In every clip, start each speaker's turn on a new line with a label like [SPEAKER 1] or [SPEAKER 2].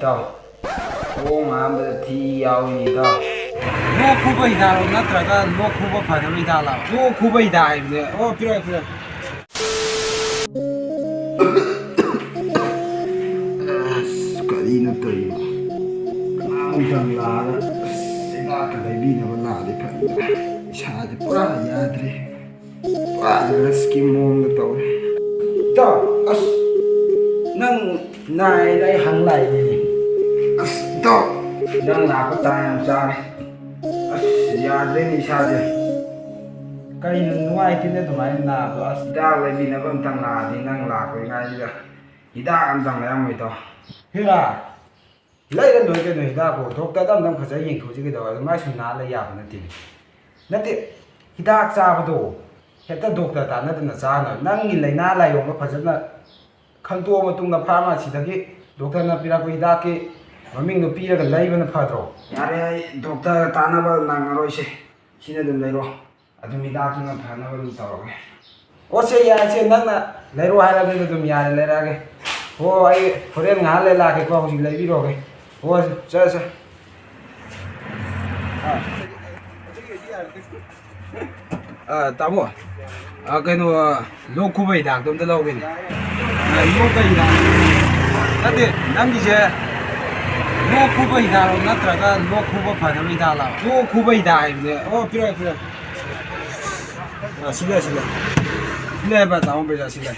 [SPEAKER 1] ꯏꯇꯥꯎ ꯈꯣꯡ ꯍꯥꯝꯕꯗ ꯊꯤ ꯌꯥꯎꯏꯅꯤ ꯏꯇꯥꯎ
[SPEAKER 2] ꯂꯣꯛ ꯈꯨꯕ ꯍꯤꯗꯥꯛꯂꯣ ꯅꯠꯇ꯭ꯔꯒ ꯂꯣꯛ ꯈꯨꯕ ꯐꯅꯕ ꯍꯤꯗꯥꯛꯂꯣ? ꯂꯣꯛ ꯈꯨꯕ ꯍꯤꯗꯥꯛ ꯍꯥꯏꯕꯅꯦ. ꯑꯣ ꯄꯤꯔꯛꯑꯣ.
[SPEAKER 1] ꯑꯁ ꯀꯔꯤꯅꯣ ꯇꯧꯔꯤꯕ? ꯀꯅꯥꯝꯇꯪ ꯂꯥꯛꯑꯒ ꯍꯤꯗꯥꯛꯀ ꯂꯩꯕꯤꯅꯕ ꯂꯥꯛꯑꯗꯤ ꯐꯅꯤꯗ. ꯏꯁꯥꯁꯦ ꯄꯨꯔꯥ ꯌꯥꯗ꯭ꯔꯦ. ꯄꯨꯔꯥ ꯔꯁꯀꯤ ꯃꯑꯣꯡꯗ ꯇꯧꯔꯦ. ꯏꯇꯥꯎ ꯑꯁ ꯅꯪ ꯅꯥꯏꯅ ꯑꯩ ꯍꯪ ꯂꯥꯛꯏꯅꯤꯅꯦ. ꯑꯁ ꯏꯇꯥꯎ ꯅꯪ ꯂꯥꯛꯄ ꯇꯥꯟ ꯌꯥꯝ ꯆꯥꯔꯦ. ꯑꯁ ꯌꯥꯗ꯭ꯔꯦꯅꯦ ꯏꯁꯥꯁꯦ.
[SPEAKER 2] ꯀꯩꯅꯣ ꯅꯨꯡꯉꯥꯏꯇꯦꯅꯦ ꯑꯗꯨꯃꯥꯏꯅ ꯅꯥꯕꯗꯣ? ꯑꯁ
[SPEAKER 1] ꯍꯤꯗꯥꯛ ꯂꯩꯕꯤꯅꯕ ꯑꯝꯇꯪ ꯂꯥꯛꯑꯗꯤ ꯅꯪ ꯂꯥꯛꯄꯉꯥꯏꯁꯤꯗ ꯍꯤꯗꯥꯛ ꯑꯝꯇꯪ ꯂꯩꯔꯝꯃꯣꯏꯗꯣ.
[SPEAKER 2] ꯍꯤꯔꯥ ꯂꯩꯔ ꯂꯣꯏ ꯀꯩꯅꯣ ꯍꯤꯗꯥꯛꯄꯨ. ꯗꯣꯛꯇꯔꯗ ꯑꯝꯇꯪ ꯐꯖꯅ ꯌꯦꯡꯊꯣꯛꯁꯤ ꯀꯩꯗꯧꯔꯒꯦ? ꯑꯗꯨꯃꯥꯏꯅ ꯁꯨꯝ ꯅꯥ ꯂꯩ ꯌꯥꯕ ꯅꯠꯇꯦꯅꯦ. ꯅꯠꯇꯦ ꯍꯤꯗꯥꯛ ꯆꯥꯕꯗꯣ ꯍꯦꯛꯇ ꯗꯣꯛꯇꯔ ꯇꯥꯟꯅꯗꯅ ꯆꯥꯅꯕ. ꯅꯪꯒꯤ ꯂꯥꯏꯅꯥ ꯂꯥꯏꯌꯣꯡꯗꯣ ꯐꯖꯅ ꯈꯪꯇꯣꯛꯑ ꯃꯇꯨꯡꯗ ꯐꯥꯔꯃꯥꯁꯤꯗꯒꯤ ꯗꯣꯛꯇꯔꯅ ꯄꯤꯔꯛꯄ ꯍꯤꯗꯥꯛꯀꯤ ꯃꯃꯤꯡꯗꯣ ꯄꯤꯔꯒ ꯂꯩꯕꯅ ꯐꯗ꯭ꯔꯣ?
[SPEAKER 1] ꯌꯥꯔꯦ ꯑꯩ ꯗꯣꯛꯇꯔ ꯇꯥꯟꯅꯕ ꯅꯪꯉꯔꯣꯏꯁꯦ. ꯁꯤꯅ ꯑꯗꯨꯝ ꯂꯩꯔꯣ. ꯑꯗꯨꯝ ꯍꯤꯗꯥꯛꯇꯨꯅ ꯐꯅꯕ ꯑꯗꯨꯝ ꯇꯧꯔꯒꯦ.
[SPEAKER 2] ꯑꯣꯁꯦ ꯌꯥꯏꯁꯦ ꯅꯪꯅ ꯂꯩꯔꯣ ꯍꯥꯏꯔꯕꯅꯤꯅ ꯑꯗꯨꯝ ꯌꯥꯔꯦ ꯂꯩꯔꯛꯑꯒꯦ. ꯍꯣ ꯑꯩ ꯍꯣꯔꯦꯟ ꯉꯥꯏꯍꯥꯛ ꯂꯩ ꯂꯥꯛꯀꯦꯀꯣ. ꯍꯧꯖꯤꯛ ꯂꯩꯕꯤꯔꯣꯒꯦ. ꯍꯣ ꯆꯠ. ꯇꯥꯃꯣ ꯀꯩꯅꯣ ꯂꯣꯛ ꯈꯨꯕ ꯍꯤꯗꯥꯛꯇꯣ ꯑꯝꯇ ꯂꯧꯒꯦꯅꯦ. ꯂꯣꯛꯀ ꯍꯤꯗꯥꯛ ꯅꯠꯇꯦ ꯅꯪꯒꯤꯁꯦ ꯂꯣꯛ ꯈꯨꯕ ꯍꯤꯗꯥꯛꯂꯣ ꯅꯠꯇ꯭ꯔꯒ ꯂꯣꯛ ꯈꯨꯕ ꯐꯅꯕ ꯍꯤꯗꯥꯛꯂꯣ? ꯂꯣꯛ ꯈꯨꯕ ꯍꯤꯗꯥꯛ ꯍꯥꯏꯕꯅꯦ. ꯑꯣ ꯄꯤꯔꯛꯑꯣ. 실례해봐 나온 배자 실례.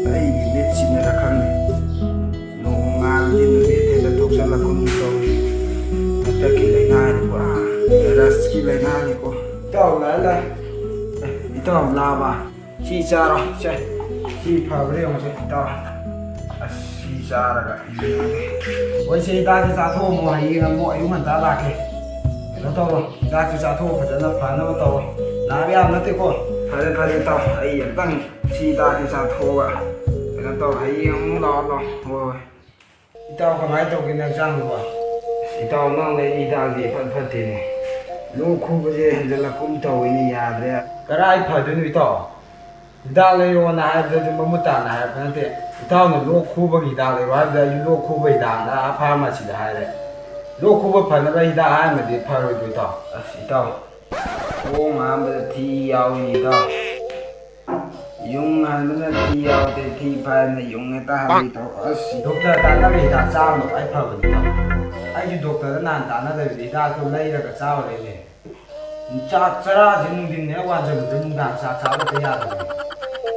[SPEAKER 1] ꯑꯩꯒꯤ ꯃꯤꯠꯁꯤꯅꯔ ꯈꯪꯗꯦ ꯅꯣꯡꯉꯥꯜꯂꯗꯤ ꯅꯨꯃꯤꯠ ꯍꯦꯟꯅ ꯊꯣꯛꯆꯜꯂꯛꯀꯨꯝ ꯇꯧꯏ. ꯍꯟꯗꯛꯀꯤ ꯂꯥꯏꯅꯥꯗꯤ ꯄꯨꯔꯥ ꯚꯥꯏꯔꯁꯀꯤ ꯂꯥꯏꯅꯥꯅꯤꯀꯣ. ꯏꯇꯥꯎ ꯂꯥꯛꯑꯦ. ꯏꯇꯥꯎ ꯂꯥꯛꯑꯕ ꯁꯤ ꯆꯥꯔꯣ. ꯁꯤ ꯐꯕ꯭ꯔꯥ ꯌꯦꯡꯉꯨꯁꯦ ꯏꯇꯥꯎ. ꯑꯁ ꯁꯤ ꯆꯥꯔꯒ
[SPEAKER 2] ꯍꯣꯏꯁꯦ ꯍꯤꯗꯥꯛꯁꯦ ꯆꯥꯊꯣꯛꯑꯝꯃꯣ. ꯍꯌꯦꯡ ꯑꯃꯨꯛ ꯑꯌꯨꯛ ꯉꯟꯇꯥ ꯂꯥꯛꯀꯦ. ꯀꯩꯅꯣ ꯇꯧꯔꯣ ꯍꯤꯗꯥꯛꯁꯦ ꯆꯥꯊꯣꯛꯑꯣ ꯐꯖꯅ ꯐꯅꯕ ꯇꯧꯔꯣ. ꯅꯥꯕ ꯌꯥꯕ ꯅꯠꯇꯦꯀꯣ.
[SPEAKER 1] ꯐꯔꯦ ꯏꯇꯥꯎ ꯑꯩ ꯑꯝꯇꯪ ꯁꯤ ꯍꯤꯗꯥꯛꯁꯤ ꯆꯥꯊꯣꯛꯑꯒ ꯀꯩꯅꯣ ꯇꯧ ꯍꯌꯦꯡ ꯑꯃꯨꯛ ꯂꯥꯛꯑꯣ. ꯍꯣꯏ.
[SPEAKER 2] ꯏꯇꯥꯎ ꯀꯃꯥꯏꯅ ꯇꯧꯒꯦꯅꯦ ꯍꯛꯆꯥꯡꯗꯨꯕꯣ?
[SPEAKER 1] ꯏꯇꯥꯎ ꯅꯪ ꯂꯩꯔꯤ ꯍꯤꯗꯥꯛꯁꯤ ꯐꯠꯇꯦꯅꯦ. ꯂꯣꯛ ꯈꯨꯕꯁꯦ ꯍꯦꯟꯖꯜꯂꯛꯀꯨꯝ ꯇꯧꯏꯅꯦ ꯌꯥꯗ꯭ꯔꯦ.
[SPEAKER 2] ꯀꯔꯥꯏ ꯐꯗꯣꯏꯅꯣ ꯏꯇꯥꯎ? ꯍꯤꯗꯥꯛ ꯂꯩꯔꯣꯅ ꯍꯥꯏꯕꯗꯁꯨ ꯃꯃꯨꯠ ꯇꯥꯅ ꯍꯥꯏꯔꯛꯄ ꯅꯠꯇꯦ. ꯏꯇꯥꯎꯅ ꯂꯣꯛ ꯈꯨꯕꯒꯤ ꯍꯤꯗꯥꯛ ꯂꯩꯔꯣ ꯍꯥꯏꯕꯗ ꯑꯩꯁꯨ ꯂꯣꯛ ꯈꯨꯕ ꯍꯤꯗꯥꯛꯅ ꯐꯥꯔꯃꯥꯁꯤꯗ ꯍꯥꯏꯔꯦ. ꯂꯣꯛ ꯈꯨꯕ ꯐꯅꯕ ꯍꯤꯗꯥꯛ ꯍꯥꯏꯔꯝꯃꯗꯤ ꯐꯔꯣꯏꯗ꯭ꯔꯣ ꯏꯇꯥꯎ?
[SPEAKER 1] ꯑꯁ ꯏꯇꯥꯎ ꯈꯣꯡ ꯍꯥꯝꯕꯗ ꯊꯤ ꯌꯥꯎꯏꯅꯤ ꯏꯇꯥꯎ. ꯌꯨꯡ ꯍꯥꯟꯕꯅ ꯊꯤ ꯌꯥꯎꯗꯦ. ꯊꯤ ꯐꯥꯏꯕꯅ ꯌꯨꯡ ꯍꯦꯛꯇ ꯍꯥꯜꯂꯤ ꯏꯇꯥꯎ. ꯑꯁ
[SPEAKER 2] ꯗꯣꯛꯇꯔ ꯇꯥꯟꯅꯕ ꯍꯤꯗꯥꯛ ꯆꯥꯕꯅ ꯈ꯭ꯋꯥꯏ ꯐꯕꯅꯤ ꯏꯇꯥꯎ. ꯑꯩꯁꯨ ꯗꯣꯛꯇꯔꯗ ꯅꯍꯥꯟ ꯇꯥꯟꯅꯗꯕꯤꯗ ꯍꯤꯗꯥꯛꯇꯣ ꯂꯩꯔꯒ ꯆꯥꯎꯔꯦꯅꯦ. ꯆꯔꯥꯁꯦ ꯅꯨꯡꯊꯤꯟ ꯍꯦꯛ ꯋꯥꯟꯖꯜꯂꯨꯗ ꯅꯨꯡꯗꯥꯡ ꯆꯥꯛ ꯆꯥꯕ ꯍꯦꯛꯇ ꯌꯥꯗꯕꯅꯤ.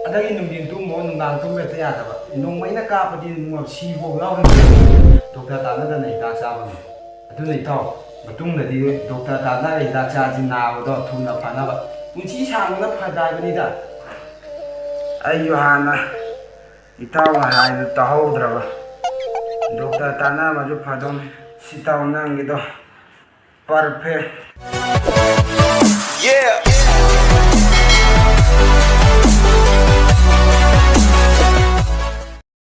[SPEAKER 2] ꯑꯗꯒꯤ ꯅꯨꯡꯊꯤꯟ ꯇꯨꯝꯃꯣ ꯅꯨꯡꯗꯥꯡ ꯇꯨꯝꯕ ꯍꯦꯛꯇ ꯌꯥꯗꯕ. ꯅꯣꯡꯃꯩꯅ ꯀꯥꯞꯄꯗꯤ ꯁꯤꯐꯥꯎ ꯌꯥꯎꯔꯤꯅꯤ. ꯗꯣꯛꯇꯔ ꯇꯥꯟꯅꯗꯅ ꯍꯤꯗꯥꯛ ꯆꯥꯕꯅꯤ. ꯑꯗꯨꯅ ꯏꯇꯥꯎ ꯃꯇꯨꯡꯗꯗꯤ ꯗꯣꯛꯇꯔ ꯇꯥꯟꯅꯔ ꯍꯤꯗꯥꯛ ꯆꯥꯁꯤ ꯅꯥꯕꯗꯣ ꯊꯨꯅ ꯐꯅꯕ. ꯄꯨꯟꯁꯤ ꯁꯥꯡꯕꯅ ꯐꯠꯇ꯭ꯔꯥ ꯍꯥꯏꯕꯅꯤꯗ.
[SPEAKER 1] ꯑꯩꯁꯨ ꯍꯥꯟꯅ ꯏꯇꯥꯎꯅ ꯍꯥꯏꯕꯗꯨ ꯇꯥꯍꯧꯗ꯭ꯔꯕ. ꯗꯣꯛꯇꯔ ꯇꯥꯟꯅꯔꯝꯃꯁꯨ ꯐꯗꯧꯅꯤ. ꯏꯇꯥꯎ ꯅꯪꯒꯤꯗꯣ ꯄꯔꯐꯦꯛ.
[SPEAKER 3] Yeah.